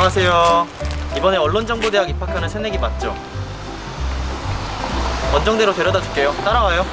안녕하세요. 이번에 언론정보대학 입학하는 새내기 맞죠? 원정대로 데려다 줄게요. 따라와요.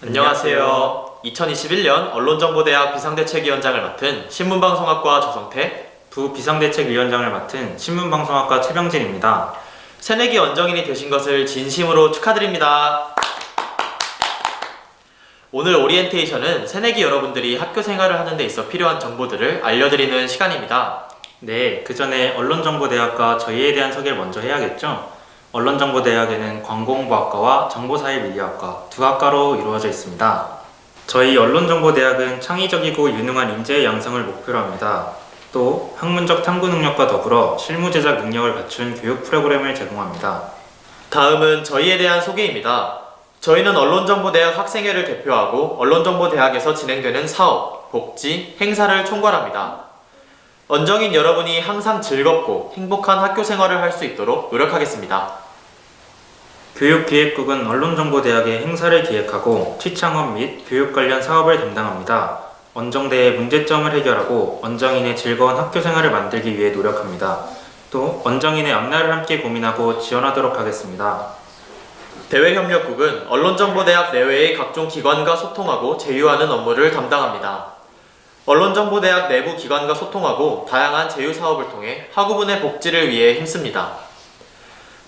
안녕하세요. 2021년 언론정보대학 비상대책위원장을 맡은 신문방송학과 조성태, 부비상대책위원장을 맡은 신문방송학과 최병진입니다. 새내기 원정인이 되신 것을 진심으로 축하드립니다. 오늘 오리엔테이션은 새내기 여러분들이 학교 생활을 하는 데 있어 필요한 정보들을 알려드리는 시간입니다. 네, 그 전에 언론정보대학과 저희에 대한 소개를 먼저 해야겠죠? 언론정보대학에는 광고홍보학과와 정보사회미디어학과 두 학과로 이루어져 있습니다. 저희 언론정보대학은 창의적이고 유능한 인재의 양성을 목표로 합니다. 또 학문적 탐구 능력과 더불어 실무 제작 능력을 갖춘 교육 프로그램을 제공합니다. 다음은 저희에 대한 소개입니다. 저희는 언론정보대학 학생회를 대표하고 언론정보대학에서 진행되는 사업, 복지, 행사를 총괄합니다. 원정인 여러분이 항상 즐겁고 행복한 학교 생활을 할 수 있도록 노력하겠습니다. 교육기획국은 언론정보대학의 행사를 기획하고 취창업 및 교육 관련 사업을 담당합니다. 원정대의 문제점을 해결하고 원정인의 즐거운 학교 생활을 만들기 위해 노력합니다. 또 원정인의 앞날을 함께 고민하고 지원하도록 하겠습니다. 대외협력국은 언론정보대학 내외의 각종 기관과 소통하고 제휴하는 업무를 담당합니다. 언론정보대학 내부 기관과 소통하고 다양한 제휴사업을 통해 학우분의 복지를 위해 힘씁니다.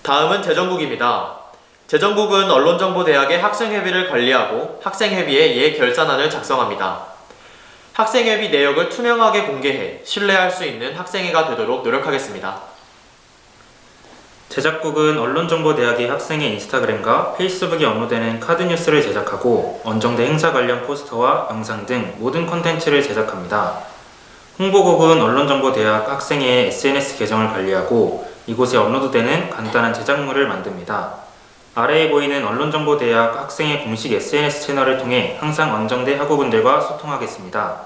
다음은 재정국입니다. 재정국은 언론정보대학의 학생회비를 관리하고 학생회비의 예결산안을 작성합니다. 학생회비 내역을 투명하게 공개해 신뢰할 수 있는 학생회가 되도록 노력하겠습니다. 제작국은 언론정보대학의 학생의 인스타그램과 페이스북에 업로드되는 카드뉴스를 제작하고 원정대 행사 관련 포스터와 영상 등 모든 콘텐츠를 제작합니다. 홍보국은 언론정보대학 학생의 SNS 계정을 관리하고 이곳에 업로드되는 간단한 제작물을 만듭니다. 아래에 보이는 언론정보대학 학생의 공식 SNS 채널을 통해 항상 원정대 학우분들과 소통하겠습니다.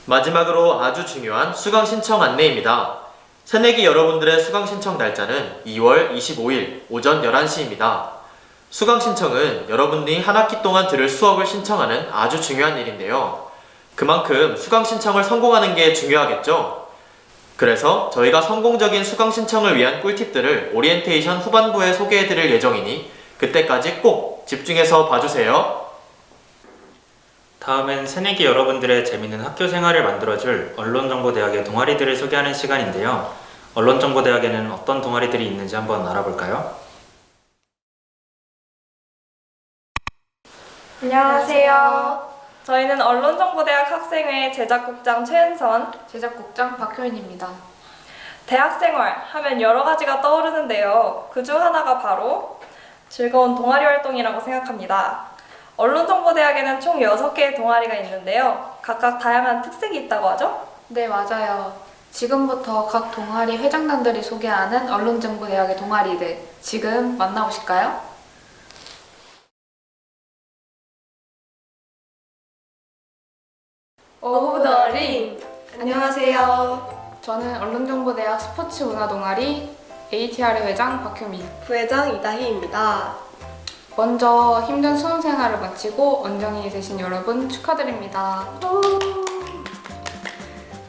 마지막으로 아주 중요한 수강 신청 안내입니다. 새내기 여러분들의 수강 신청 날짜는 2월 25일 오전 11시입니다. 수강 신청은 여러분이 한 학기 동안 들을 수업을 신청하는 아주 중요한 일인데요. 그만큼 수강 신청을 성공하는 게 중요하겠죠? 그래서 저희가 성공적인 수강 신청을 위한 꿀팁들을 오리엔테이션 후반부에 소개해드릴 예정이니 그때까지 꼭 집중해서 봐주세요. 다음은 새내기 여러분들의 재밌는 학교 생활을 만들어줄 언론정보대학의 동아리들을 소개하는 시간인데요. 언론정보대학에는 어떤 동아리들이 있는지 한번 알아볼까요? 안녕하세요. 저희는 언론정보대학 학생회 제작국장 최은선, 제작국장 박효인입니다. 대학생활 하면 여러 가지가 떠오르는데요. 그중 하나가 바로 즐거운 동아리 활동이라고 생각합니다. 언론정보대학에는 총 6개의 동아리가 있는데요. 각각 다양한 특색이 있다고 하죠? 네, 맞아요. 지금부터 각 동아리 회장단들이 소개하는 언론정보대학의 동아리들 지금 만나보실까요? 오브 더 링! 안녕하세요. 저는 언론정보대학 스포츠문화동아리 ATR의 회장 박효민. 부회장 이다희입니다. 먼저 힘든 수험생활을 마치고 원정이 되신 여러분 축하드립니다.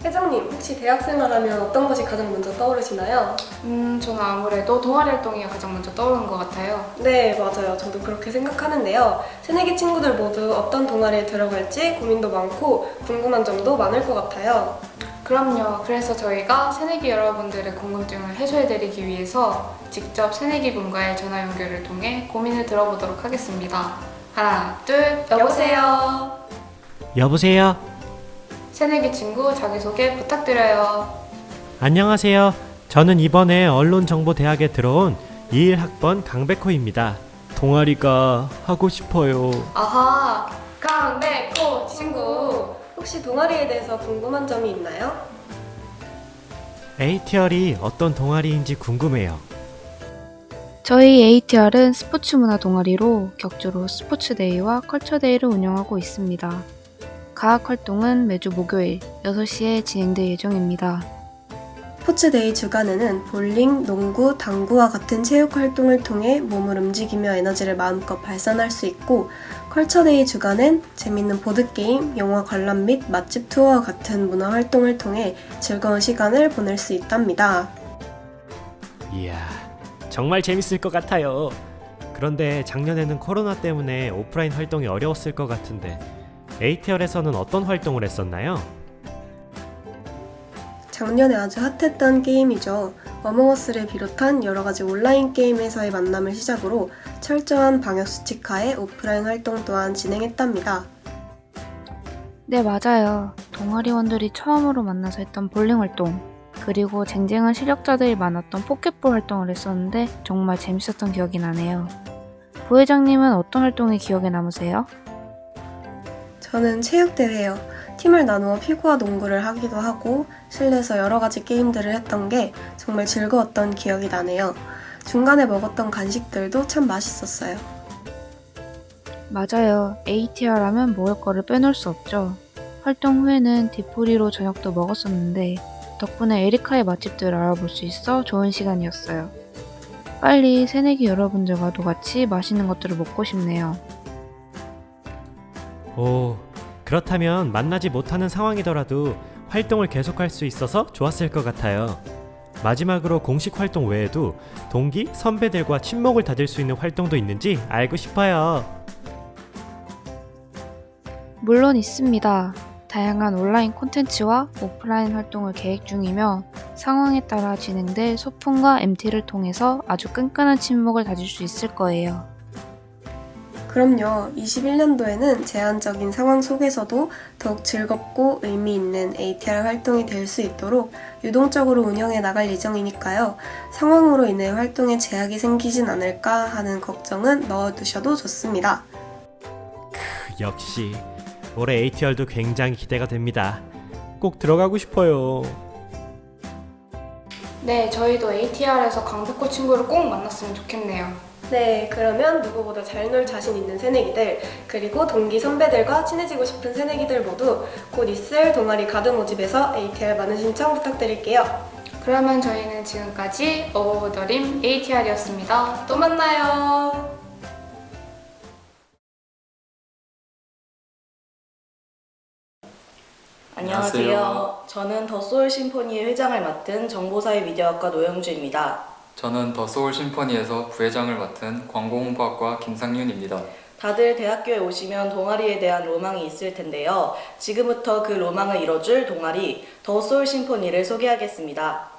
회장님, 혹시 대학생활하면 어떤 것이 가장 먼저 떠오르시나요? 저는 아무래도 동아리 활동이 가장 먼저 떠오르는 것 같아요. 네, 맞아요. 저도 그렇게 생각하는데요. 새내기 친구들 모두 어떤 동아리에 들어갈지 고민도 많고 궁금한 점도 많을 것 같아요. 그럼요. 그래서 저희가 새내기 여러분들의 궁금증을 해소해드리기 위해서 직접 새내기 분과의 전화 연결을 통해 고민을 들어보도록 하겠습니다. 하나, 둘, 여보세요. 여보세요? 새내기 친구 자기소개 부탁드려요. 안녕하세요. 저는 이번에 언론정보대학에 들어온 21학번 강백호입니다. 동아리가 하고 싶어요. 아하, 강백호 친구. 혹시 동아리에 대해서 궁금한 점이 있나요? ATR이 어떤 동아리인지 궁금해요. 저희 ATR은 스포츠문화 동아리로 격주로 스포츠데이와 컬처데이를 운영하고 있습니다. 가학 활동은 매주 목요일 6시에 진행될 예정입니다. 스포츠데이 주간에는 볼링, 농구, 당구와 같은 체육 활동을 통해 몸을 움직이며 에너지를 마음껏 발산할 수 있고, 컬처데이 주간엔 재밌는 보드게임, 영화 관람 및 맛집 투어와 같은 문화 활동을 통해 즐거운 시간을 보낼 수 있답니다. 이야, 정말 재밌을 것 같아요. 그런데 작년에는 코로나 때문에 오프라인 활동이 어려웠을 것 같은데 ATR에서는 어떤 활동을 했었나요? 작년에 아주 핫했던 게임이죠. 어몽어스를 비롯한 여러가지 온라인 게임에서의 만남을 시작으로 철저한 방역수칙하에 오프라인 활동 또한 진행했답니다. 네, 맞아요. 동아리원들이 처음으로 만나서 했던 볼링 활동, 그리고 쟁쟁한 실력자들이 많았던 포켓볼 활동을 했었는데 정말 재밌었던 기억이 나네요. 부회장님은 어떤 활동이 기억에 남으세요? 저는 체육대회요. 팀을 나누어 피구와 농구를 하기도 하고 실내에서 여러가지 게임들을 했던 게 정말 즐거웠던 기억이 나네요. 중간에 먹었던 간식들도 참 맛있었어요. 맞아요. ATR 하면 먹을 거를 빼놓을 수 없죠. 활동 후에는 디포리로 저녁도 먹었었는데 덕분에 에리카의 맛집들을 알아볼 수 있어 좋은 시간이었어요. 빨리 새내기 여러분들과도 같이 맛있는 것들을 먹고 싶네요. 오, 그렇다면 만나지 못하는 상황이더라도 활동을 계속할 수 있어서 좋았을 것 같아요. 마지막으로 공식 활동 외에도 동기, 선배들과 친목을 다질 수 있는 활동도 있는지 알고 싶어요. 물론 있습니다. 다양한 온라인 콘텐츠와 오프라인 활동을 계획 중이며 상황에 따라 진행될 소풍과 MT를 통해서 아주 끈끈한 친목을 다질 수 있을 거예요. 그럼요. 21년도에는 제한적인 상황 속에서도 더욱 즐겁고 의미 있는 ATR 활동이 될 수 있도록 유동적으로 운영해 나갈 예정이니까요. 상황으로 인해 활동에 제약이 생기진 않을까 하는 걱정은 넣어두셔도 좋습니다. 역시 올해 ATR도 굉장히 기대가 됩니다. 꼭 들어가고 싶어요. 네, 저희도 ATR에서 강백호 친구를 꼭 만났으면 좋겠네요. 네, 그러면 누구보다 잘 놀 자신 있는 새내기들, 그리고 동기 선배들과 친해지고 싶은 새내기들 모두 곧 있을 동아리 가드 모집에서 ATR 많은 신청 부탁드릴게요. 그러면 저희는 지금까지 오브 더 림 ATR이었습니다. 또 만나요. 안녕하세요. 저는 더 소울 심포니의 회장을 맡은 정보사회 미디어학과 노영주입니다. 저는 더 소울 심포니에서 부회장을 맡은 광고홍보학과 김상윤입니다. 다들 대학교에 오시면 동아리에 대한 로망이 있을 텐데요. 지금부터 그 로망을 이뤄줄 동아리 더 소울 심포니를 소개하겠습니다.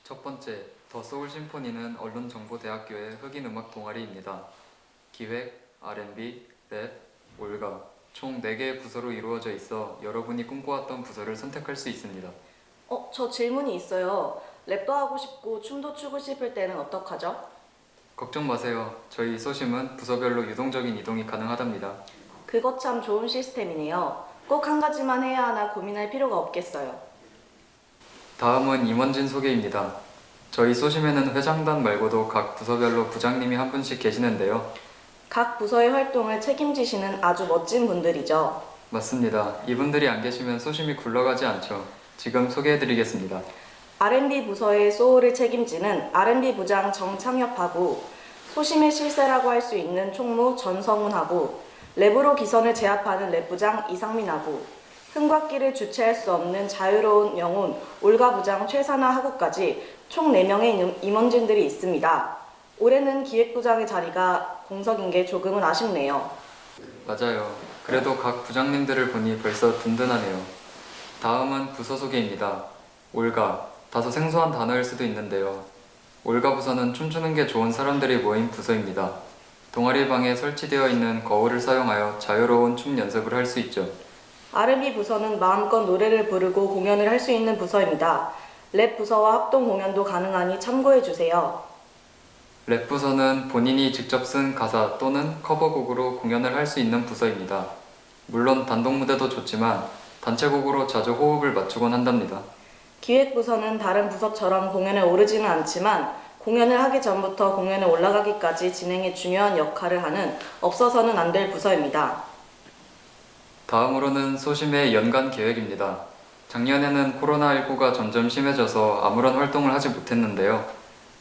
첫 번째, 더 소울 심포니는 언론정보대학교의 흑인음악 동아리입니다. 기획, R&B, 랩, 올가 총 4개의 부서로 이루어져 있어 여러분이 꿈꿔왔던 부서를 선택할 수 있습니다. 저 질문이 있어요. 랩도 하고 싶고 춤도 추고 싶을 때는 어떡하죠? 걱정 마세요. 저희 소심은 부서별로 유동적인 이동이 가능하답니다. 그거 참 좋은 시스템이네요. 꼭 한 가지만 해야 하나 고민할 필요가 없겠어요. 다음은 임원진 소개입니다. 저희 소심에는 회장단 말고도 각 부서별로 부장님이 한 분씩 계시는데요. 각 부서의 활동을 책임지시는 아주 멋진 분들이죠. 맞습니다. 이분들이 안 계시면 소심이 굴러가지 않죠. 지금 소개해드리겠습니다. R&B 부서의 소울을 책임지는 R&B 부장 정창엽하고 소심의 실세라고 할 수 있는 총무 전성훈하고 랩으로 기선을 제압하는 랩부장 이상민하고 흥곽기를 주체할 수 없는 자유로운 영혼 올가 부장 최사나하고까지 총 4명의 임원진들이 있습니다. 올해는 기획부장의 자리가 공석인 게 조금은 아쉽네요. 맞아요. 그래도 각 부장님들을 보니 벌써 든든하네요. 다음은 부서 소개입니다. 올가. 다소 생소한 단어일 수도 있는데요. 올가 부서는 춤추는 게 좋은 사람들이 모인 부서입니다. 동아리 방에 설치되어 있는 거울을 사용하여 자유로운 춤 연습을 할 수 있죠. R&B 부서는 마음껏 노래를 부르고 공연을 할 수 있는 부서입니다. 랩 부서와 합동 공연도 가능하니 참고해 주세요. 랩 부서는 본인이 직접 쓴 가사 또는 커버곡으로 공연을 할 수 있는 부서입니다. 물론 단독 무대도 좋지만 단체곡으로 자주 호흡을 맞추곤 한답니다. 기획 부서는 다른 부서처럼 공연에 오르지는 않지만 공연을 하기 전부터 공연에 올라가기까지 진행에 중요한 역할을 하는 없어서는 안 될 부서입니다. 다음으로는 소심의 연간 계획입니다. 작년에는 코로나19가 점점 심해져서 아무런 활동을 하지 못했는데요.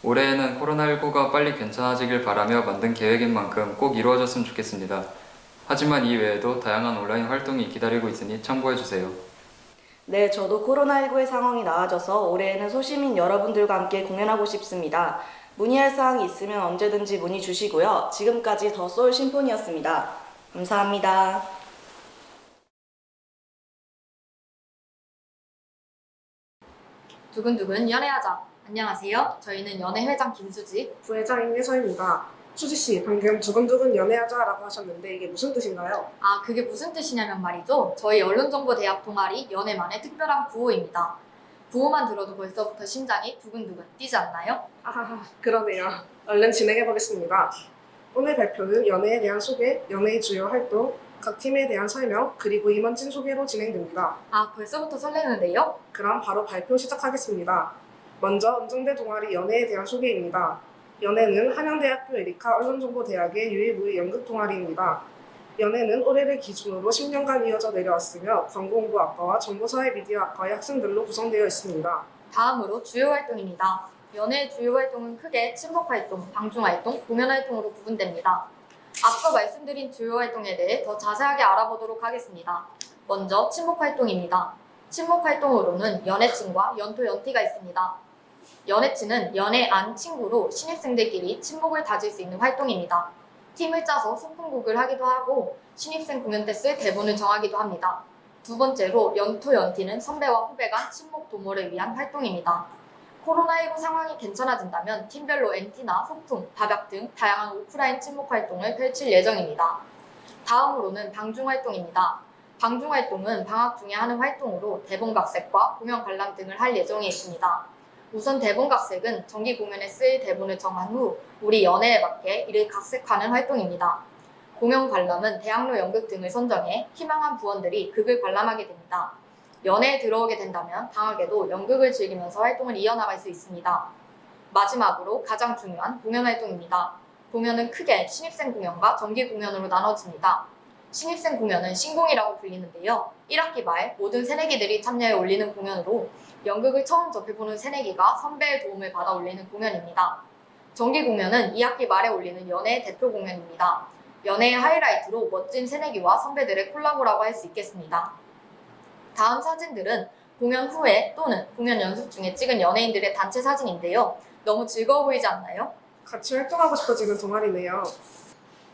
올해에는 코로나19가 빨리 괜찮아지길 바라며 만든 계획인 만큼 꼭 이루어졌으면 좋겠습니다. 하지만 이 외에도 다양한 온라인 활동이 기다리고 있으니 참고해주세요. 네, 저도 코로나19의 상황이 나아져서 올해에는 소시민 여러분들과 함께 공연하고 싶습니다. 문의할 사항이 있으면 언제든지 문의 주시고요. 지금까지 더 소울 심포니였습니다. 감사합니다. 두근두근 연애하자. 안녕하세요. 저희는 연애회장 김수지. 부회장 임예서입니다. 수지씨, 방금 두근두근 연애하자라고 하셨는데 이게 무슨 뜻인가요? 아, 그게 무슨 뜻이냐면 말이죠. 저희 언론정보대학 동아리 연애만의 특별한 구호입니다. 구호만 들어도 벌써부터 심장이 두근두근 뛰지 않나요? 하하하, 그러네요. 얼른 진행해보겠습니다. 오늘 발표는 연애에 대한 소개, 연애의 주요 활동, 각 팀에 대한 설명, 그리고 임원진 소개로 진행됩니다. 아, 벌써부터 설레는데요? 그럼 바로 발표 시작하겠습니다. 먼저 언정대 동아리 연애에 대한 소개입니다. 연애는 한양대학교 에리카 언론정보대학의 유일무이 연극 동아리입니다. 연애는 올해를 기준으로 10년간 이어져 내려왔으며 광고홍보학과와 정보사회 미디어학과의 학생들로 구성되어 있습니다. 다음으로 주요 활동입니다. 연애의 주요 활동은 크게 친목활동, 방중활동, 공연활동으로 구분됩니다. 앞서 말씀드린 주요 활동에 대해 더 자세하게 알아보도록 하겠습니다. 먼저 친목활동입니다. 친목활동으로는 연애친과 연토, 연티가 있습니다. 연애친은 연애 안 친구로 신입생들끼리 친목을 다질 수 있는 활동입니다. 팀을 짜서 소품곡을 하기도 하고 신입생 공연 때 쓸 대본을 정하기도 합니다. 두 번째로 연토, 연티는 선배와 후배 간 친목 도모를 위한 활동입니다. 코로나19 상황이 괜찮아진다면 팀별로 NT나 소품, 다벽 등 다양한 오프라인 친목 활동을 펼칠 예정입니다. 다음으로는 방중활동입니다. 방중활동은 방학 중에 하는 활동으로 대본각색과 공연 관람 등을 할 예정이 있습니다. 우선 대본각색은 정기 공연에 쓰일 대본을 정한 후 우리 연애에 맞게 이를 각색하는 활동입니다. 공연 관람은 대학로 연극 등을 선정해 희망한 부원들이 극을 관람하게 됩니다. 연애에 들어오게 된다면 방학에도 연극을 즐기면서 활동을 이어나갈 수 있습니다. 마지막으로 가장 중요한 공연 활동입니다. 공연은 크게 신입생 공연과 정기 공연으로 나눠집니다. 신입생 공연은 신공이라고 불리는데요. 1학기 말 모든 새내기들이 참여해 올리는 공연으로 연극을 처음 접해보는 새내기가 선배의 도움을 받아 올리는 공연입니다. 정기 공연은 2학기 말에 올리는 연애의 대표 공연입니다. 연애의 하이라이트로 멋진 새내기와 선배들의 콜라보라고 할 수 있겠습니다. 다음 사진들은 공연 후에 또는 공연 연습 중에 찍은 연예인들의 단체 사진인데요. 너무 즐거워 보이지 않나요? 같이 활동하고 싶어지는 동아리네요.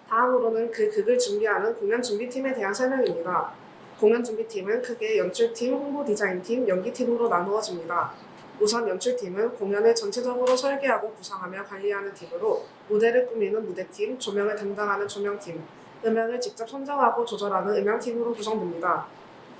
다음으로는 그 극을 준비하는 공연 준비팀에 대한 설명입니다. 공연 준비팀은 크게 연출팀, 홍보 디자인팀, 연기팀으로 나누어집니다. 우선 연출팀은 공연을 전체적으로 설계하고 구상하며 관리하는 팀으로 무대를 꾸미는 무대팀, 조명을 담당하는 조명팀, 음향을 직접 선정하고 조절하는 음향팀으로 구성됩니다.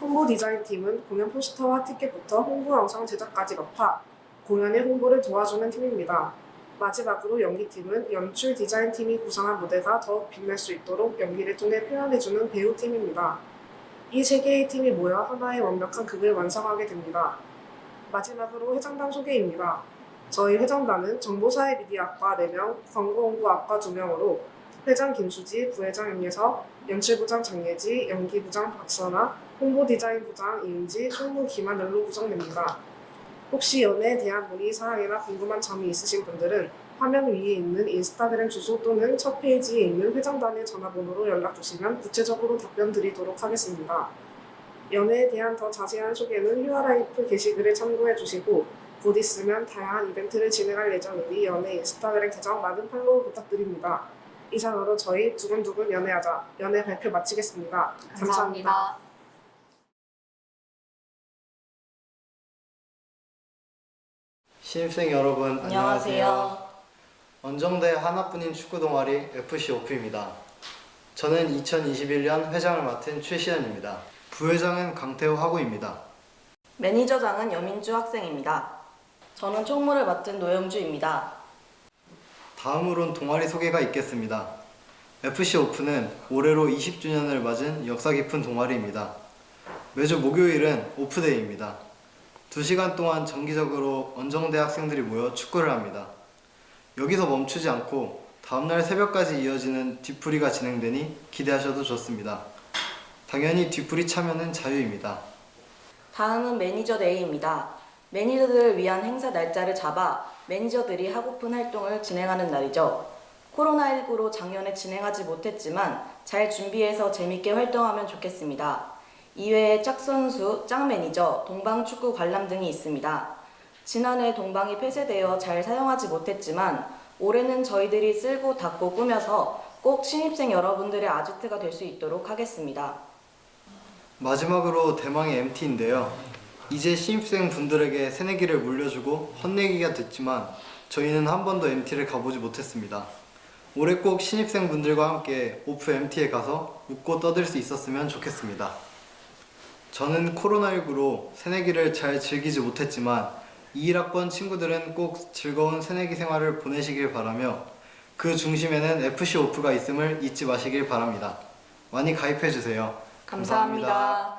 홍보 디자인팀은 공연 포스터와 티켓부터 홍보 영상 제작까지 맡아 공연의 홍보를 도와주는 팀입니다. 마지막으로 연기팀은 연출 디자인팀이 구상한 무대가 더욱 빛날 수 있도록 연기를 통해 표현해주는 배우팀입니다. 이 세 개의 팀이 모여 하나의 완벽한 극을 완성하게 됩니다. 마지막으로 회장단 소개입니다. 저희 회장단은 정보사회미디어학과 4명, 광고홍보학과 2명으로 회장 김수지, 부회장 임예석, 연출부장 장예지, 연기부장 박선아, 홍보디자인부장 이은지, 총무 김한열로 구성됩니다. 혹시 연애에 대한 문의사항이나 궁금한 점이 있으신 분들은 화면 위에 있는 인스타그램 주소 또는 첫 페이지에 있는 회장단의 전화번호로 연락주시면 구체적으로 답변 드리도록 하겠습니다. 연애에 대한 더 자세한 소개는 휴아라이프 게시글을 참고해 주시고 곧 있으면 다양한 이벤트를 진행할 예정이니 연애 인스타그램 계정 많은 팔로우 부탁드립니다. 이상으로 저희 두근두근 연애하자 연애 발표 마치겠습니다. 감사합니다. 신입생 여러분 안녕하세요. 원정대 하나뿐인 축구 동아리 FC 오프입니다. 저는 2021년 회장을 맡은 최시현입니다. 부회장은 강태호 하구입니다. 매니저장은 여민주 학생입니다. 저는 총무를 맡은 노영주입니다. 다음으론 동아리 소개가 있겠습니다. FC 오프는 올해로 20주년을 맞은 역사 깊은 동아리입니다. 매주 목요일은 오프데이입니다. 2시간 동안 정기적으로 원정대 학생들이 모여 축구를 합니다. 여기서 멈추지 않고 다음날 새벽까지 이어지는 뒤풀이가 진행되니 기대하셔도 좋습니다. 당연히 뒤풀이 참여는 자유입니다. 다음은 매니저 데이입니다. 매니저들을 위한 행사 날짜를 잡아 매니저들이 하고픈 활동을 진행하는 날이죠. 코로나19로 작년에 진행하지 못했지만 잘 준비해서 재밌게 활동하면 좋겠습니다. 이외에 짝선수, 짝매니저, 동방축구 관람 등이 있습니다. 지난해 동방이 폐쇄되어 잘 사용하지 못했지만 올해는 저희들이 쓸고 닦고 꾸며서 꼭 신입생 여러분들의 아지트가 될 수 있도록 하겠습니다. 마지막으로 대망의 MT인데요. 이제 신입생 분들에게 새내기를 물려주고 헛내기가 됐지만 저희는 한 번도 MT를 가보지 못했습니다. 올해 꼭 신입생 분들과 함께 오프 MT에 가서 웃고 떠들 수 있었으면 좋겠습니다. 저는 코로나19로 새내기를 잘 즐기지 못했지만 21학번 친구들은 꼭 즐거운 새내기 생활을 보내시길 바라며 그 중심에는 FC 오프가 있음을 잊지 마시길 바랍니다. 많이 가입해주세요. 감사합니다.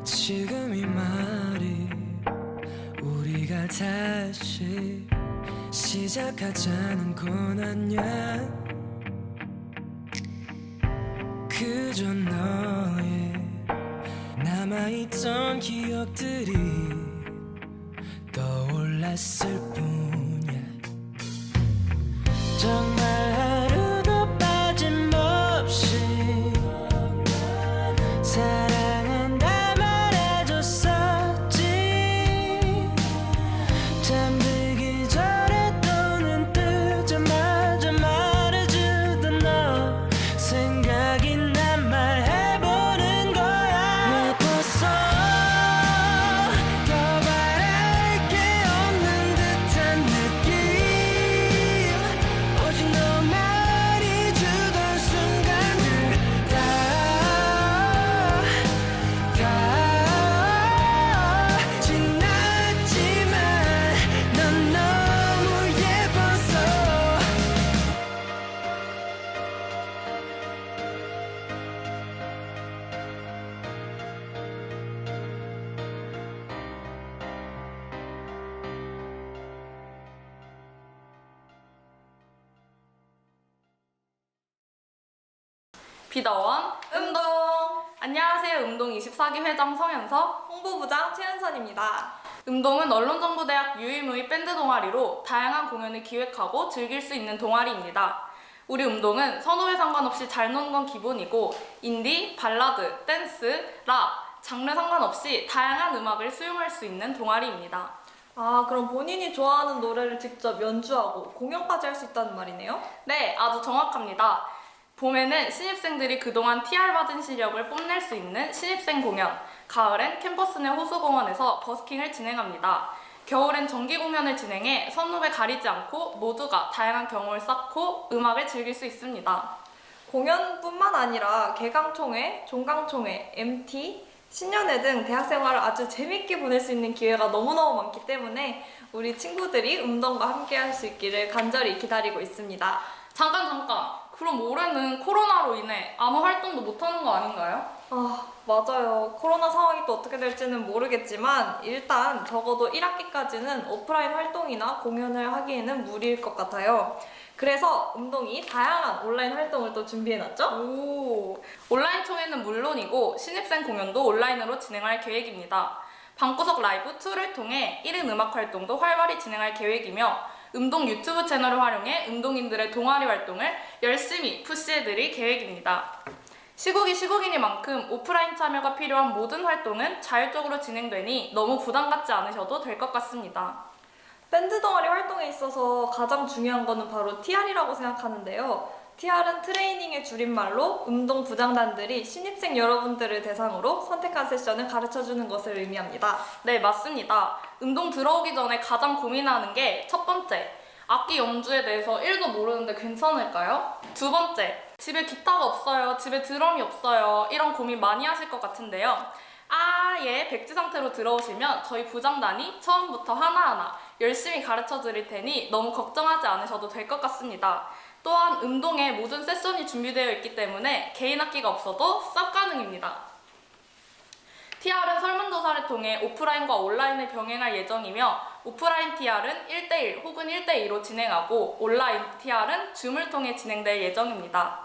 지금 이 말이 우리가 다시 시작하자는 건 아냐. 그저 너의 남아있던 기억들이 떠올랐을 뿐이야. 정말 하루도 빠짐없이 사랑한다 말해줬었지. 잠들기 전에 또 눈 뜨자마자 말해주던 너 생각이 난 말해보는 거야. 예뻤어 더 바랄 게 없는 듯한 느낌. 오직 너만이 주던 순간들 다 지났지만 넌 너무 예뻤어. 비더원 음동! 안녕하세요. 음동 24기 회장 성현석, 홍보부장 최은선입니다. 음동은 언론정보대학 유일무이 밴드 동아리로 다양한 공연을 기획하고 즐길 수 있는 동아리입니다. 우리 음동은 선후배 상관없이 잘 노는 건 기본이고 인디, 발라드, 댄스, 락, 장르 상관없이 다양한 음악을 수용할 수 있는 동아리입니다. 아, 그럼 본인이 좋아하는 노래를 직접 연주하고 공연까지 할 수 있다는 말이네요? 네, 아주 정확합니다. 봄에는 신입생들이 그동안 TR 받은 실력을 뽐낼 수 있는 신입생 공연, 가을엔 캠퍼스 내 호수공원에서 버스킹을 진행합니다. 겨울엔 정기 공연을 진행해 선후배 가리지 않고 모두가 다양한 경험을 쌓고 음악을 즐길 수 있습니다. 공연뿐만 아니라 개강총회, 종강총회, MT, 신년회 등 대학생활을 아주 재밌게 보낼 수 있는 기회가 너무너무 많기 때문에 우리 친구들이 음동과 함께 할 수 있기를 간절히 기다리고 있습니다. 잠깐. 그럼 올해는 코로나로 인해 아무 활동도 못하는 거 아닌가요? 아, 맞아요. 코로나 상황이 또 어떻게 될지는 모르겠지만 일단 적어도 1학기까지는 오프라인 활동이나 공연을 하기에는 무리일 것 같아요. 그래서 음동이 다양한 온라인 활동을 또 준비해놨죠? 오, 온라인 총회는 물론이고 신입생 공연도 온라인으로 진행할 계획입니다. 방구석 라이브 2를 통해 1인 음악 활동도 활발히 진행할 계획이며 음동 유튜브 채널을 활용해 음동인들의 동아리 활동을 열심히 푸시해드릴 계획입니다. 시국이 시국이니만큼 오프라인 참여가 필요한 모든 활동은 자율적으로 진행되니 너무 부담 갖지 않으셔도 될 것 같습니다. 밴드 동아리 활동에 있어서 가장 중요한 거는 바로 TR이라고 생각하는데요. TR은 트레이닝의 줄임말로 음동 부장단들이 신입생 여러분들을 대상으로 선택한 세션을 가르쳐주는 것을 의미합니다. 네, 맞습니다. 음동 들어오기 전에 가장 고민하는 게 첫 번째, 악기 연주에 대해서 1도 모르는데 괜찮을까요? 두 번째, 집에 기타가 없어요, 집에 드럼이 없어요, 이런 고민 많이 하실 것 같은데요. 아예 백지 상태로 들어오시면 저희 부장단이 처음부터 하나하나 열심히 가르쳐 드릴 테니 너무 걱정하지 않으셔도 될 것 같습니다. 또한 음동에 모든 세션이 준비되어 있기 때문에 개인 악기가 없어도 쌉 가능입니다. TR은 설문조사를 통해 오프라인과 온라인을 병행할 예정이며 오프라인 TR은 1대1 혹은 1대2로 진행하고 온라인 TR은 줌을 통해 진행될 예정입니다.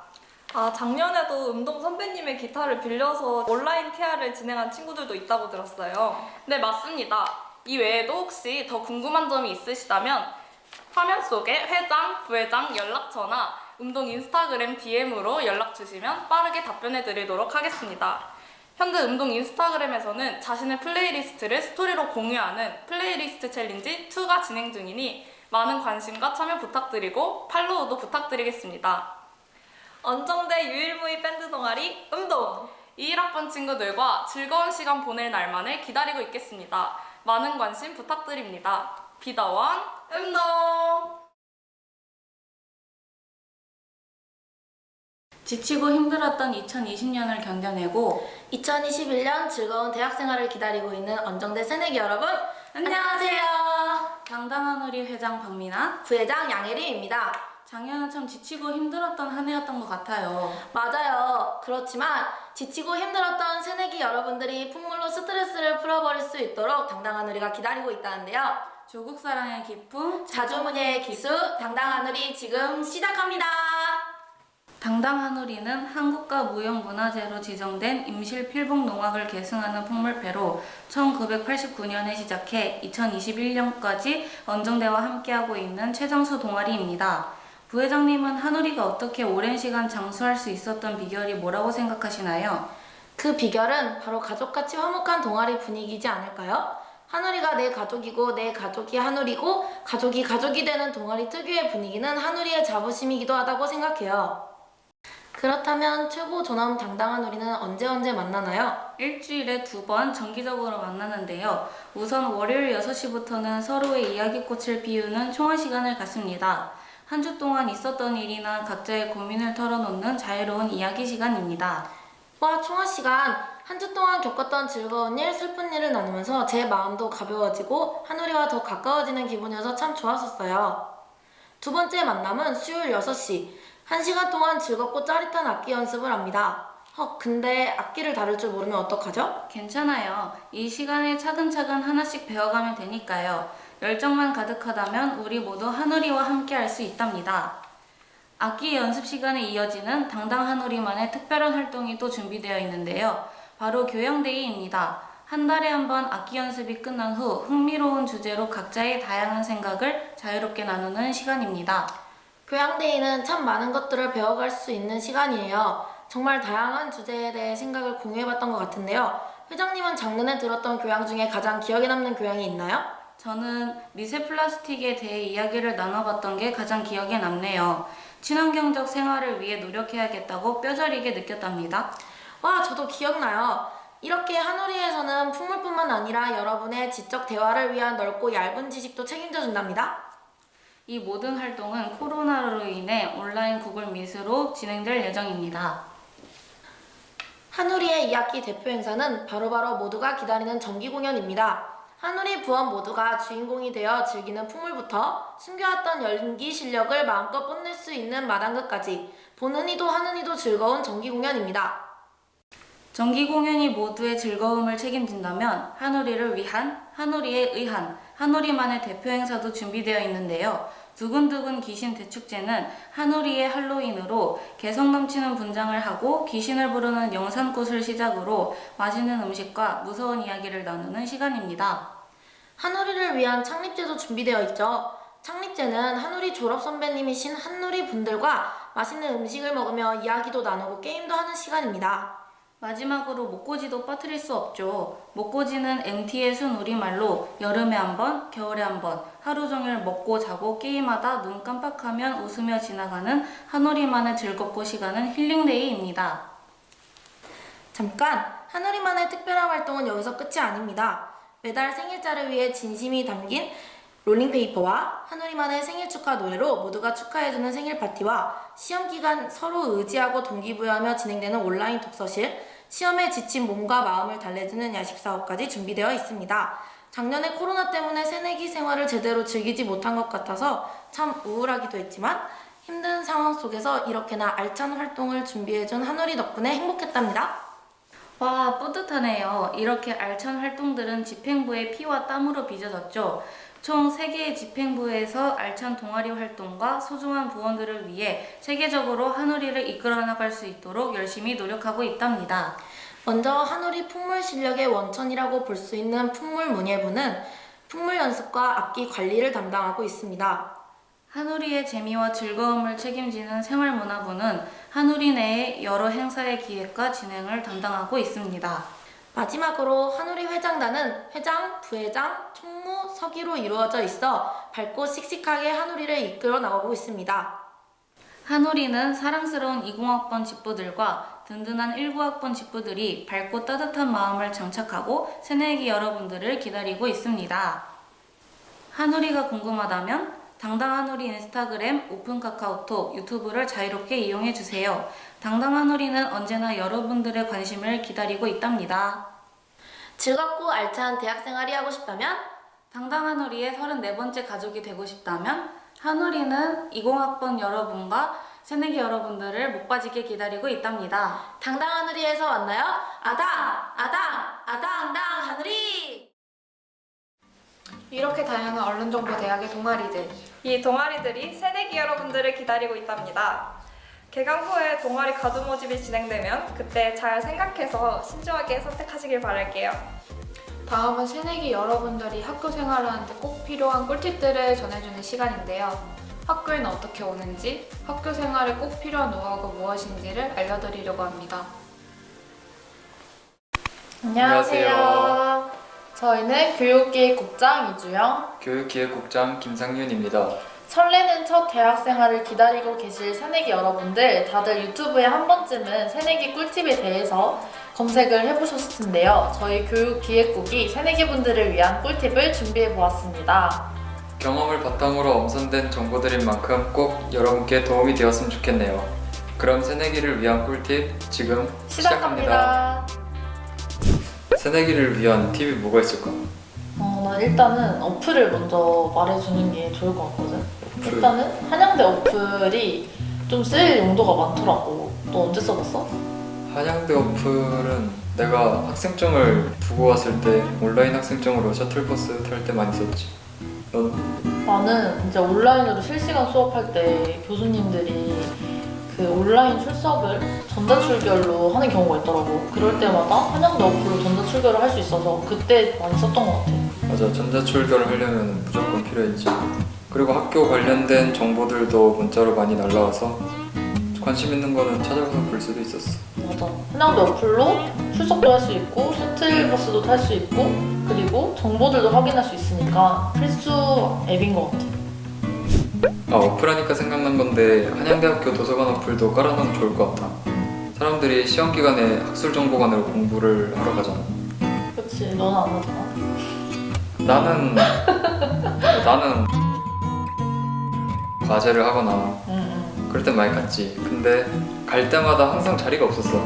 아, 작년에도 음동 선배님의 기타를 빌려서 온라인 TR을 진행한 친구들도 있다고 들었어요. 네, 맞습니다. 이 외에도 혹시 더 궁금한 점이 있으시다면 화면 속에 회장, 부회장 연락처나 음동 인스타그램 DM으로 연락 주시면 빠르게 답변해 드리도록 하겠습니다. 현재 음동 인스타그램에서는 자신의 플레이리스트를 스토리로 공유하는 플레이리스트 챌린지 2가 진행 중이니 많은 관심과 참여 부탁드리고 팔로우도 부탁드리겠습니다. 언정대 유일무이 밴드 동아리 음동! 21학번 친구들과 즐거운 시간 보낼 날만을 기다리고 있겠습니다. 많은 관심 부탁드립니다. 비더원 음동! 지치고 힘들었던 2020년을 견뎌내고 2021년 즐거운 대학생활을 기다리고 있는 언정대 새내기 여러분, 안녕하세요. 당당한 우리 회장 박민아, 부회장 양혜리입니다. 작년은 참 지치고 힘들었던 한 해였던 것 같아요. 맞아요. 그렇지만 지치고 힘들었던 새내기 여러분들이 풍물로 스트레스를 풀어버릴 수 있도록 당당한 우리가 기다리고 있다는데요. 조국 사랑의 기쁨, 자주문예의 기수, 당당한 우리 지금 시작합니다. 당당한 우리는 한국가 무형문화재로 지정된 임실 필봉 농악을 계승하는 풍물패로 1989년에 시작해 2021년까지 언정대와 함께하고 있는 최장수 동아리입니다. 부회장님은 한우리가 어떻게 오랜 시간 장수할 수 있었던 비결이 뭐라고 생각하시나요? 그 비결은 바로 가족같이 화목한 동아리 분위기이지 않을까요? 한우리가 내 가족이고 내 가족이 한우리고 가족이 가족이 되는 동아리 특유의 분위기는 한우리의 자부심이기도 하다고 생각해요. 그렇다면 최고 존엄 당당한 우리는 언제 만나나요? 일주일에 2번 정기적으로 만나는데요. 우선 월요일 6시부터는 서로의 이야기꽃을 피우는 총화 시간을 갖습니다. 한 주 동안 있었던 일이나 각자의 고민을 털어놓는 자유로운 이야기 시간입니다. 와, 총화 시간! 한 주 동안 겪었던 즐거운 일, 슬픈 일을 나누면서 제 마음도 가벼워지고 한우리와 더 가까워지는 기분이어서 참 좋았었어요. 두 번째 만남은 수요일 6시. 1시간 동안 즐겁고 짜릿한 악기 연습을 합니다. 근데 악기를 다룰 줄 모르면 어떡하죠? 괜찮아요. 이 시간에 차근차근 하나씩 배워가면 되니까요. 열정만 가득하다면 우리 모두 한우리와 함께 할 수 있답니다. 악기 연습 시간에 이어지는 당당 한우리만의 특별한 활동이 또 준비되어 있는데요. 바로 교양데이입니다. 한 달에 한 번 악기 연습이 끝난 후 흥미로운 주제로 각자의 다양한 생각을 자유롭게 나누는 시간입니다. 교양데이는 참 많은 것들을 배워갈 수 있는 시간이에요. 정말 다양한 주제에 대해 생각을 공유해봤던 것 같은데요. 회장님은 작년에 들었던 교양 중에 가장 기억에 남는 교양이 있나요? 저는 미세 플라스틱에 대해 이야기를 나눠봤던 게 가장 기억에 남네요. 친환경적 생활을 위해 노력해야겠다고 뼈저리게 느꼈답니다. 와, 저도 기억나요. 이렇게 한우리에서는 풍물뿐만 아니라 여러분의 지적 대화를 위한 넓고 얇은 지식도 책임져 준답니다. 이 모든 활동은 코로나로 인해 온라인 구글 미트로 진행될 예정입니다. 한우리의 2학기 대표 행사는 바로바로 모두가 기다리는 정기 공연입니다. 한우리 부원 모두가 주인공이 되어 즐기는 풍물부터 숨겨왔던 연기 실력을 마음껏 뽐낼 수 있는 마당극까지 보는 이도 하는 이도 즐거운 정기 공연입니다. 정기 공연이 모두의 즐거움을 책임진다면 한우리를 위한, 한우리에 의한, 한우리만의 대표 행사도 준비되어 있는데요. 두근두근 귀신 대축제는 한우리의 할로윈으로 개성 넘치는 분장을 하고 귀신을 부르는 영산꽃을 시작으로 맛있는 음식과 무서운 이야기를 나누는 시간입니다. 한우리를 위한 창립제도 준비되어 있죠. 창립제는 한우리 졸업 선배님이신 한우리 분들과 맛있는 음식을 먹으며 이야기도 나누고 게임도 하는 시간입니다. 마지막으로 목고지도 빠뜨릴 수 없죠. 목고지는 MT의 순 우리말로 여름에 한 번, 겨울에 한 번, 하루 종일 먹고 자고 게임하다 눈 깜빡하면 웃으며 지나가는 한우리만의 즐겁고 시간은 힐링데이입니다. 잠깐! 한우리만의 특별한 활동은 여기서 끝이 아닙니다. 매달 생일자를 위해 진심이 담긴 롤링페이퍼와 한우리만의 생일 축하 노래로 모두가 축하해주는 생일 파티와 시험 기간 서로 의지하고 동기부여하며 진행되는 온라인 독서실, 시험에 지친 몸과 마음을 달래주는 야식 사업까지 준비되어 있습니다. 작년에 코로나 때문에 새내기 생활을 제대로 즐기지 못한 것 같아서 참 우울하기도 했지만 힘든 상황 속에서 이렇게나 알찬 활동을 준비해준 한우리 덕분에 행복했답니다. 와, 뿌듯하네요. 이렇게 알찬 활동들은 집행부의 피와 땀으로 빚어졌죠. 총 3개의 집행부에서 알찬 동아리 활동과 소중한 부원들을 위해 세계적으로 한우리를 이끌어 나갈 수 있도록 열심히 노력하고 있답니다. 먼저 한우리 풍물 실력의 원천이라고 볼 수 있는 풍물문예부는 풍물 연습과 악기 관리를 담당하고 있습니다. 한우리의 재미와 즐거움을 책임지는 생활문화부는 한우리 내의 여러 행사의 기획과 진행을 담당하고 있습니다. 마지막으로 한우리 회장단은 회장, 부회장, 총무, 서기로 이루어져 있어 밝고 씩씩하게 한우리를 이끌어 나가고 있습니다. 한우리는 사랑스러운 20학번 집부들과 든든한 19학번 집부들이 밝고 따뜻한 마음을 장착하고 새내기 여러분들을 기다리고 있습니다. 한우리가 궁금하다면 당당 한우리 인스타그램, 오픈 카카오톡, 유튜브를 자유롭게 이용해주세요. 당당 한우리는 언제나 여러분들의 관심을 기다리고 있답니다. 즐겁고 알찬 대학생활이 하고 싶다면 당당 한우리의 34번째 가족이 되고 싶다면 한우리는 20학번 여러분과 새내기 여러분들을 목 빠지게 기다리고 있답니다. 당당 한우리에서 만나요. 아당 한우리! 이렇게 다양한 언론정보대학의 동아리들. 이 동아리들이 새내기 여러분들을 기다리고 있답니다. 개강 후에 동아리 가두 모집이 진행되면 그때 잘 생각해서 신중하게 선택하시길 바랄게요. 다음은 새내기 여러분들이 학교 생활을 하는데 꼭 필요한 꿀팁들을 전해주는 시간인데요. 학교에는 어떻게 오는지, 학교 생활에 꼭 필요한 노하우가 무엇인지를 알려드리려고 합니다. 안녕하세요. 저희는 교육기획국장 이주영, 교육기획국장 김상윤입니다. 설레는 첫 대학생활을 기다리고 계실 새내기 여러분들, 다들 유튜브에 한 번쯤은 새내기 꿀팁에 대해서 검색을 해보셨을 텐데요. 저희 교육기획국이 새내기분들을 위한 꿀팁을 준비해보았습니다. 경험을 바탕으로 엄선된 정보들인 만큼 꼭 여러분께 도움이 되었으면 좋겠네요. 그럼 새내기를 위한 꿀팁 지금 시작합니다. 새내기를 위한 팁이 뭐가 있을까? 난 일단은 어플을 먼저 말해주는 게 좋을 것 같거든. 어플. 일단은 한양대 어플이 좀 쓸 용도가 많더라고. 너 언제 써봤어? 한양대 어플은 내가 학생증을 두고 왔을 때 온라인 학생증으로 셔틀버스 탈 때 많이 썼지. 넌? 나는 이제 온라인으로 실시간 수업할 때 교수님들이 그 온라인 출석을 전자출결로 하는 경우가 있더라고. 그럴 때마다 한양대 어플로 전자출결을 할 수 있어서 그때 많이 썼던 것 같아. 맞아, 전자출결을 하려면 무조건 필요했지. 그리고 학교 관련된 정보들도 문자로 많이 날라와서 관심 있는 거는 찾아가서 볼 수도 있었어. 맞아. 한양대 어플로 출석도 할 수 있고 셔틀버스도 탈 수 있고 그리고 정보들도 확인할 수 있으니까 필수 앱인 것 같아. 어플하니까 생각난 건데 한양대학교 도서관 어플도 깔아놓으면 좋을 것 같아. 사람들이 시험 기간에 학술 정보관으로 공부를 하러 가잖아. 그치, 너는 안 하잖아. 나는 과제를 하거나 그럴 땐 많이 갔지. 근데 갈 때마다 항상 자리가 없었어.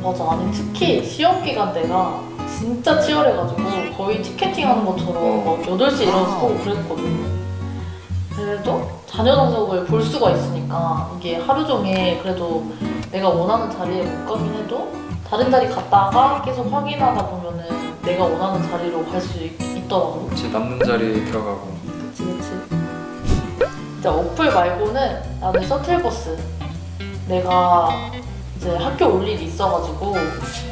맞아. 아니 특히 시험 기간 때가 진짜 치열해가지고 거의 티켓팅하는 것처럼 막 8시 일어나서 하고 그랬거든. 그래도 자녀 당석을 볼 수가 있으니까 이게 하루 종일 그래도 내가 원하는 자리에 못 가긴 해도 다른 자리 갔다가 계속 확인하다 보면은 내가 원하는 자리로 갈 수 있더라고. 그치, 남는 자리 들어가고. 그치. 이제 어플 말고는 나는 셔틀버스. 내가 이제 학교 올 일이 있어가지고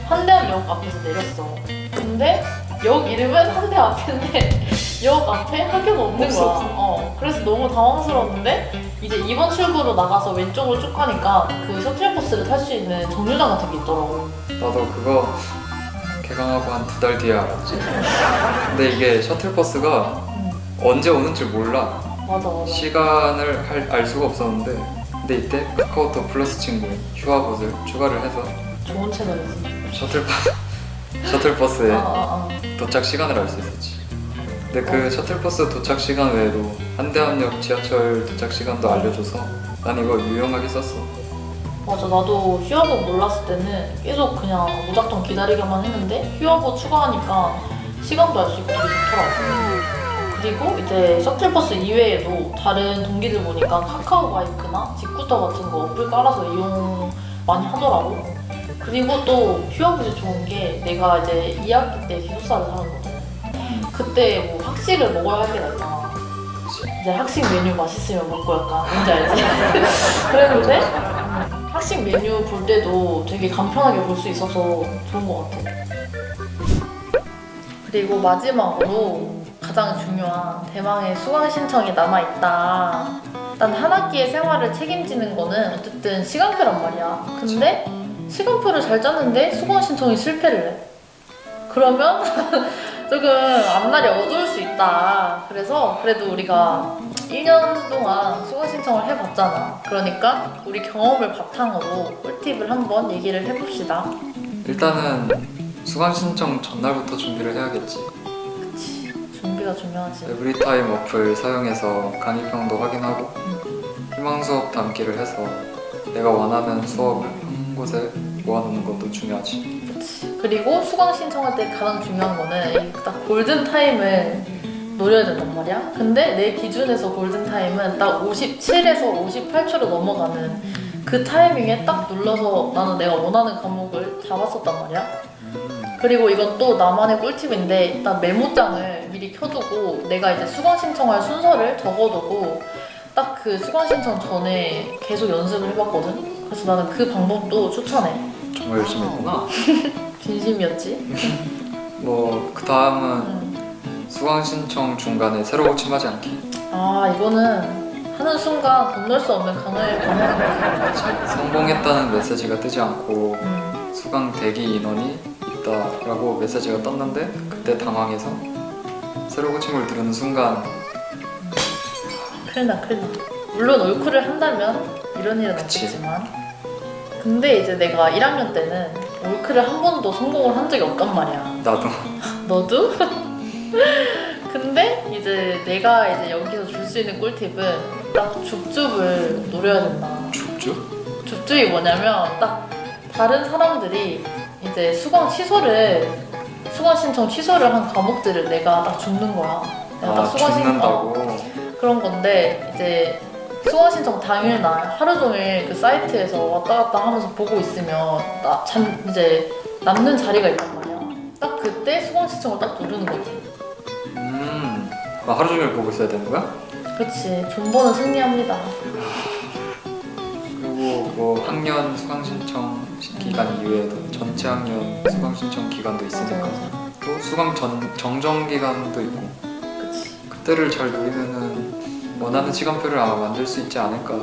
한대암역 앞에서 내렸어. 근데 역 이름은 한대 앞인데 역 앞에 학교가 없는 거야. 그래서 너무 당황스러웠는데 이제 2번 출구로 나가서 왼쪽으로 쭉 가니까 그 셔틀버스를 탈 수 있는 정류장 같은 게 있더라고. 나도 그거 개강하고 한 2달 뒤에 알았지. 근데 이게 셔틀버스가 언제 오는 줄 몰라. 맞아. 시간을 알 수가 없었는데 근데 이때 카카오톡 플러스 친구에 휴학옷을 추가를 해서 좋은 채널이지. 셔틀버스의 도착 시간을 알 수 있었지. 근데 그 셔틀버스 도착 시간 외에도 한대암역 지하철 도착 시간도 알려줘서 난 이거 유용하게 썼어. 맞아. 나도 휴학옷 몰랐을 때는 계속 그냥 무작정 기다리기만 했는데 휴학옷 추가하니까 시간도 알 수 있고 되게 좋더라고. 그리고 이제 셔틀버스 이외에도 다른 동기들 보니까 카카오바이크나 직구터 같은 거 어플 깔아서 이용 많이 하더라고. 그리고 또 휴학옷이 좋은 게 내가 이제 2학기 때 기숙사를 살았거든. 그때 뭐 학식을 먹어야 할 때가 있잖아. 이제 학식 메뉴 맛있으면 먹고 약간 뭔지 알지? 그랬는데 학식 메뉴 볼 때도 되게 간편하게 볼 수 있어서 좋은 것 같아. 그리고 마지막으로 가장 중요한 대망의 수강 신청이 남아있다. 난 한 학기의 생활을 책임지는 거는 어쨌든 시간표란 말이야. 근데 시간표를 잘 짰는데 수강 신청이 실패를 해. 그러면 조금 앞날이 어두울 수 있다. 그래서 그래도 우리가 1년 동안 수강 신청을 해봤잖아. 그러니까 우리 경험을 바탕으로 꿀팁을 한번 얘기를 해봅시다. 일단은 수강 신청 전날부터 준비를 해야겠지. 그치. 준비가 중요하지. 에브리타임 어플 사용해서 강의평도 확인하고 희망 수업 담기를 해서 내가 원하는 수업을 한 곳에 모아놓는 것도 중요하지. 그치. 그리고 수강 신청할 때 가장 중요한 거는 딱 골든타임을 노려야 된단 말이야. 근데 내 기준에서 골든타임은 딱 57에서 58초로 넘어가는 그 타이밍에 딱 눌러서 나는 내가 원하는 과목을 잡았었단 말이야. 그리고 이건 또 나만의 꿀팁인데 일단 메모장을 미리 켜두고 내가 이제 수강 신청할 순서를 적어두고 딱 그 수강 신청 전에 계속 연습을 해봤거든. 그래서 나는 그 방법도 추천해. 정말 열심히 했구나. 진심이었지. 뭐 그 다음은 수강 신청 중간에 새로 고침하지 않기. 아 이거는 하는 순간 건널 수 없는 강을 건너는 거지. 성공했다는 메시지가 뜨지 않고 수강 대기 인원이 있다라고 메시지가 떴는데 그때 당황해서 새로 고침을 누르는 순간 큰일 나. 물론 올크를 한다면 이런 일은 없겠지만 근데 이제 내가 1학년 때는 올크를 한 번도 성공을 한 적이 없단 말이야. 나도. 너도? 근데 이제 내가 이제 여기서 줄 수 있는 꿀팁은 딱 줍줍을 노려야 된다. 줍줍? 줍줍이 뭐냐면 딱 다른 사람들이 이제 수강 신청 취소를 한 과목들을 내가 딱 줍는 거야. 내가 딱 수강 죽는다고? 그런 건데 이제 수강 신청 당일날 하루 종일 그 사이트에서 왔다 갔다 하면서 보고 있으면 이제 남는 자리가 있단 말이야. 딱 그때 수강 신청을 딱 누르는 거지. 하루 종일 보고 있어야 되는 거야? 그렇지. 존버는 승리합니다. 그리고 뭐 학년 수강 신청 기간 이외에도 전체 학년 수강 신청 기간도 있으니까 또 수강 정정 기간도 있고 그때를 잘 노리면은 원하는 시간표를 아마 만들 수 있지 않을까.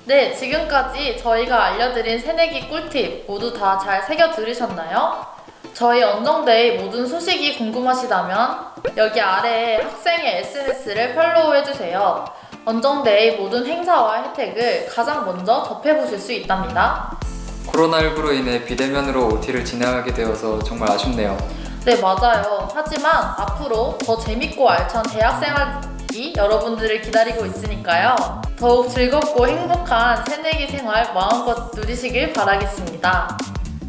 네, 지금까지 저희가 알려드린 새내기 꿀팁 모두 다 잘 새겨 들으셨나요? 저희 언정데이 모든 소식이 궁금하시다면 여기 아래에 학생의 SNS를 팔로우해주세요. 언정데이 모든 행사와 혜택을 가장 먼저 접해보실 수 있답니다. 코로나19로 인해 비대면으로 OT를 진행하게 되어서 정말 아쉽네요. 네, 맞아요. 하지만 앞으로 더 재밌고 알찬 대학생활이 여러분들을 기다리고 있으니까요. 더욱 즐겁고 행복한 새내기 생활 마음껏 누리시길 바라겠습니다.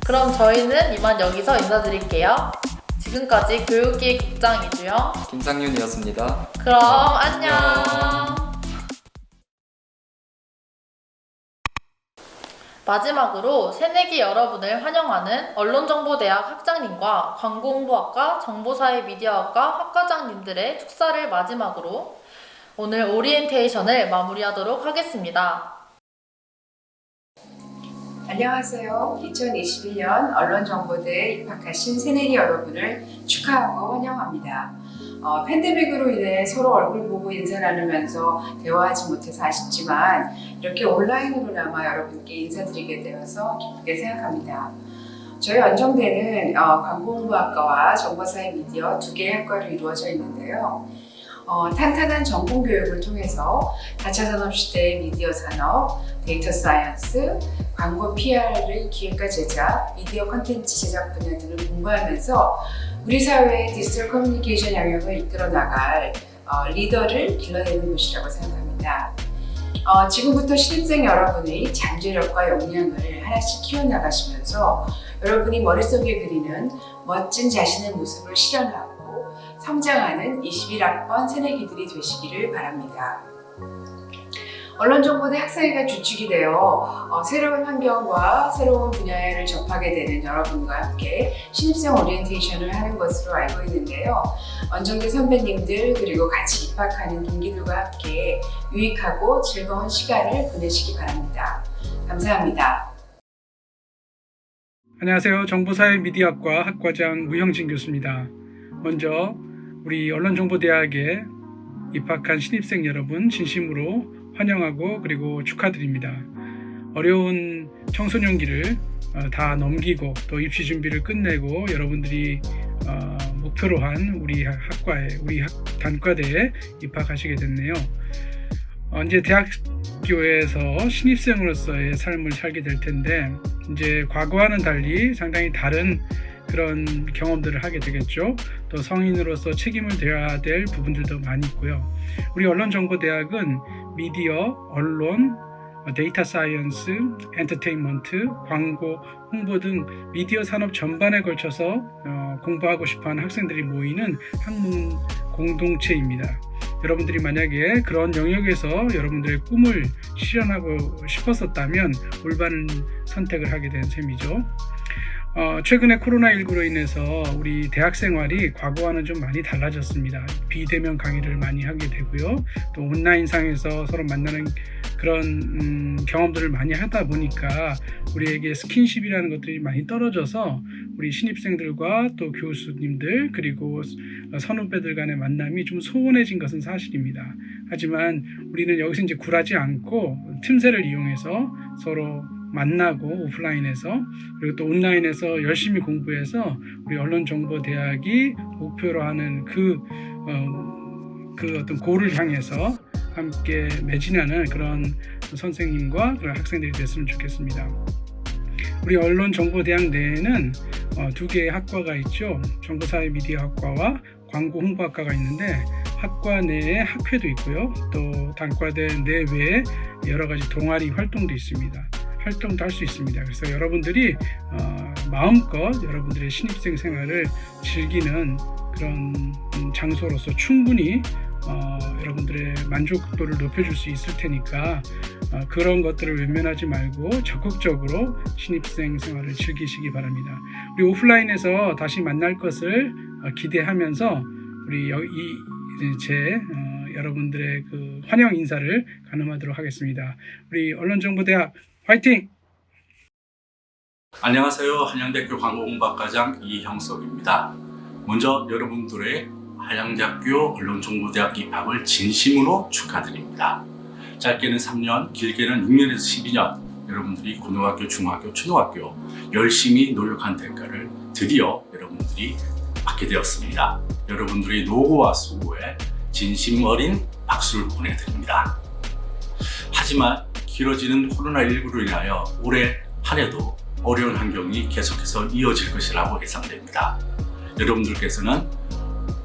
그럼 저희는 이만 여기서 인사드릴게요. 지금까지 교육기획국장 이주영, 김상윤이었습니다. 그럼 안녕. 마지막으로 새내기 여러분을 환영하는 언론정보대학 학장님과 광고홍보학과 정보사회 미디어학과 학과장님들의 축사를 마지막으로 오늘 오리엔테이션을 마무리하도록 하겠습니다. 안녕하세요. 2021년 언론정보대에 입학하신 새내기 여러분을 축하하고 환영합니다. 팬데믹으로 인해 서로 얼굴 보고 인사 나누면서 대화하지 못해서 아쉽지만 이렇게 온라인으로나마 여러분께 인사드리게 되어서 기쁘게 생각합니다. 저희 언정대는 광고홍보학과와 정보사회 미디어 두 개의 학과로 이루어져 있는데요. 탄탄한 전공 교육을 통해서 4차 산업시대의 미디어 산업, 데이터 사이언스, 광고 PR의 기획과 제작, 미디어 콘텐츠 제작 분야 등을 공부하면서 우리 사회의 디지털 커뮤니케이션 영역을 이끌어 나갈 리더를 길러내는 곳이라고 생각합니다. 지금부터 신입생 여러분의 잠재력과 역량을 하나씩 키워나가시면서 여러분이 머릿속에 그리는 멋진 자신의 모습을 실현하고 성장하는 21학번 새내기들이 되시기를 바랍니다. 언론정보대 학사회가 주축이 되어 새로운 환경과 새로운 분야를 접하게 되는 여러분과 함께 신입생 오리엔테이션을 하는 것으로 알고 있는데요. 언정대 선배님들 그리고 같이 입학하는 동기들과 함께 유익하고 즐거운 시간을 보내시기 바랍니다. 감사합니다. 안녕하세요. 정보사회 미디어학과 학과장 우형진 교수입니다. 먼저 우리 언론정보대학에 입학한 신입생 여러분 진심으로 환영하고 그리고 축하드립니다. 어려운 청소년기를 다 넘기고 또 입시 준비를 끝내고 여러분들이 목표로 한 우리 학과에 우리 단과대에 입학하시게 됐네요. 이제 대학교에서 신입생으로서의 삶을 살게 될 텐데 이제 과거와는 달리 상당히 다른 그런 경험들을 하게 되겠죠. 또 성인으로서 책임을 져야 될 부분들도 많이 있고요. 우리 언론정보대학은 미디어, 언론, 데이터 사이언스, 엔터테인먼트, 광고, 홍보 등 미디어 산업 전반에 걸쳐서 공부하고 싶어하는 학생들이 모이는 학문 공동체입니다. 여러분들이 만약에 그런 영역에서 여러분들의 꿈을 실현하고 싶었었다면 올바른 선택을 하게 된 셈이죠. 최근에 코로나19로 인해서 우리 대학 생활이 과거와는 좀 많이 달라졌습니다. 비대면 강의를 많이 하게 되고요. 또 온라인상에서 서로 만나는 그런 경험들을 많이 하다 보니까 우리에게 스킨십이라는 것들이 많이 떨어져서 우리 신입생들과 또 교수님들 그리고 선후배들 간의 만남이 좀 소원해진 것은 사실입니다. 하지만 우리는 여기서 이제 굴하지 않고 틈새를 이용해서 서로 만나고 오프라인에서 그리고 또 온라인에서 열심히 공부해서 우리 언론정보대학이 목표로 하는 그 어떤 고를 향해서 함께 매진하는 그런 선생님과 그런 학생들이 됐으면 좋겠습니다. 우리 언론정보대학 내에는 두 개의 학과가 있죠. 정보사회 미디어학과와 광고홍보학과가 있는데 학과 내에 학회도 있고요. 또 단과대 내외에 여러 가지 동아리 활동도 있습니다. 활동도 할 수 있습니다. 그래서 여러분들이 마음껏 여러분들의 신입생 생활을 즐기는 그런 장소로서 충분히 여러분들의 만족도를 높여줄 수 있을 테니까 그런 것들을 외면하지 말고 적극적으로 신입생 생활을 즐기시기 바랍니다. 우리 오프라인에서 다시 만날 것을 기대하면서 우리 여러분들의 그 환영 인사를 가늠하도록 하겠습니다. 우리 언론정보대학 화이팅! 안녕하세요. 한양대학교 광고홍보학과장 이형석입니다. 먼저 여러분들의 한양대학교 언론정보대학 입학을 진심으로 축하드립니다. 짧게는 3년, 길게는 6년에서 12년 여러분들이 고등학교, 중학교, 초등학교 열심히 노력한 대가를 드디어 여러분들이 받게 되었습니다. 여러분들의 노고와 수고에 진심 어린 박수를 보내드립니다. 하지만 길어지는 코로나19로 인하여 올해 한 해도 어려운 환경이 계속해서 이어질 것이라고 예상됩니다. 여러분들께서는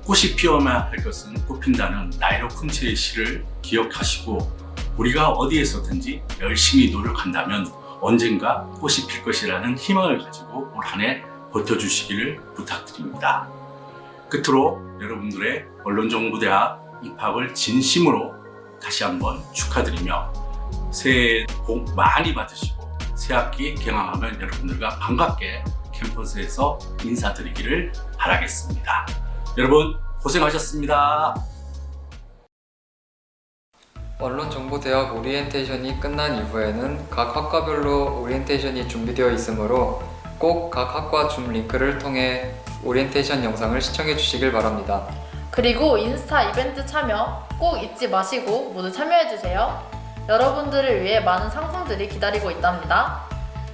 꽃이 피어야 할 것은 꽃핀다는 나이로 쿤체의 시를 기억하시고 우리가 어디에서든지 열심히 노력한다면 언젠가 꽃이 필 것이라는 희망을 가지고 올 한 해 버텨주시기를 부탁드립니다. 끝으로 여러분들의 언론정보대학 입학을 진심으로 다시 한번 축하드리며 새해 복 많이 받으시고 새학기 개강하면 여러분들과 반갑게 캠퍼스에서 인사드리기를 바라겠습니다. 여러분 고생하셨습니다. 언론정보대학 오리엔테이션이 끝난 이후에는 각 학과별로 오리엔테이션이 준비되어 있으므로 꼭 각 학과 줌 링크를 통해 오리엔테이션 영상을 시청해 주시길 바랍니다. 그리고 인스타 이벤트 참여 꼭 잊지 마시고 모두 참여해주세요. 여러분들을 위해 많은 상품들이 기다리고 있답니다.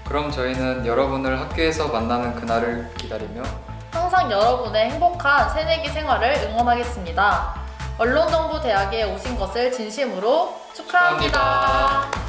그럼 저희는 여러분을 학교에서 만나는 그날을 기다리며 항상 여러분의 행복한 새내기 생활을 응원하겠습니다. 언론정보대학에 오신 것을 진심으로 축하합니다.